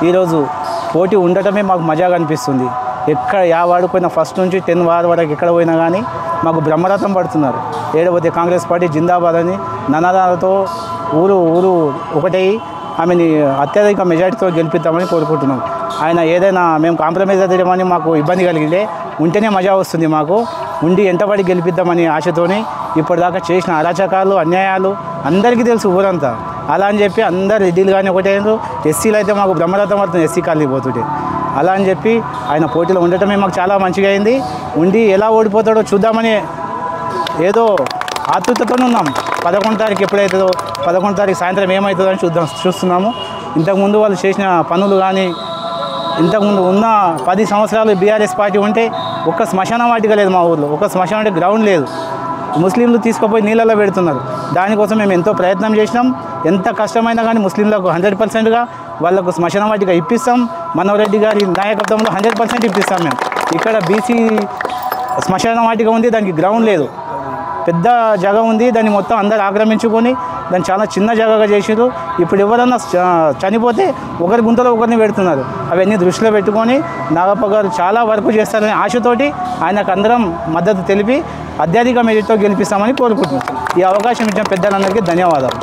ఈరోజు పోటీ ఉండటమే మాకు మజాగా అనిపిస్తుంది. ఎక్కడ వాడిపోయినా ఫస్ట్ నుంచి 10 వార్ వరకు ఎక్కడ పోయినా కానీ మాకు బ్రహ్మరథం పడుతున్నారు. ఏడవది కాంగ్రెస్ పార్టీ జిందాబాద్ అని ననాదాలతో ఊరు ఒకటై ఆమెని అత్యధిక మెజార్టీతో గెలిపిద్దామని కోరుకుంటున్నాం. ఆయన ఏదైనా మేము కాంప్రమైజ్ అయ్యామని మాకు ఇబ్బంది కలిగితే ఉంటేనే మజా వస్తుంది. మాకు ఉండి ఎంతబడి గెలిపిద్దామని ఆశతోని ఇప్పటిదాకా చేసిన అరాచకాలు అన్యాయాలు అందరికీ తెలుసు ఊరంతా. అలా అని చెప్పి అందరు రెడ్డిలు కానీ ఒకటే ఎస్సీలు అయితే మాకు బ్రహ్మరథం పడుతుంది ఎస్సీ కాలనీ పోతుంటే. అలా అని చెప్పి ఆయన పోటీలో ఉండటమే మాకు చాలా మంచిగా అయింది. ఉండి ఎలా ఓడిపోతాడో చూద్దామని ఏదో ఆతృతతోనే ఉన్నాం. 11 తారీఖు ఎప్పుడైతుందో 11 తారీఖు సాయంత్రం ఏమవుతుందో అని చూస్తున్నాము. ఇంతకుముందు వాళ్ళు చేసిన పనులు కానీ ఇంతకుముందు ఉన్న 10 సంవత్సరాలు బీఆర్ఎస్ పార్టీ ఉంటే ఒక్క శ్మశాన వాటిక లేదు మా ఊళ్ళో. ఒక శ్మశానం అంటే గ్రౌండ్ లేదు. ముస్లింలు తీసుకుపోయి నీళ్ళలో పెడుతున్నారు. దానికోసం మేము ఎంతో ప్రయత్నం చేసినాం. ఎంత కష్టమైనా కానీ ముస్లింలకు 100%గా వాళ్ళకు శ్మశాన వాటిక ఇప్పిస్తాం. మనోహర్ రెడ్డి గారి నాయకత్వంలో 100% ఇప్పిస్తాం. మేము ఇక్కడ బీసీ శ్మశాన వాటిక ఉంది, దానికి గ్రౌండ్ లేదు. పెద్ద జాగ ఉంది, దాన్ని మొత్తం అందరు ఆక్రమించుకొని దాన్ని చాలా చిన్న జాగాగా చేసారు. ఇప్పుడు ఎవరన్నా చనిపోతే ఒకరి గుంతలో ఒకరిని పెడుతున్నారు. అవన్నీ దృష్టిలో పెట్టుకొని నాగప్ప గారు చాలా వర్క్ చేస్తారనే ఆశతోటి ఆయనకు అందరం మద్దతు తెలిపి అత్యధిక మెజార్టీతో గెలిపిస్తామని కోరుకుంటున్నాం. ఈ అవకాశం ఇచ్చిన పెద్దలందరికీ ధన్యవాదాలు.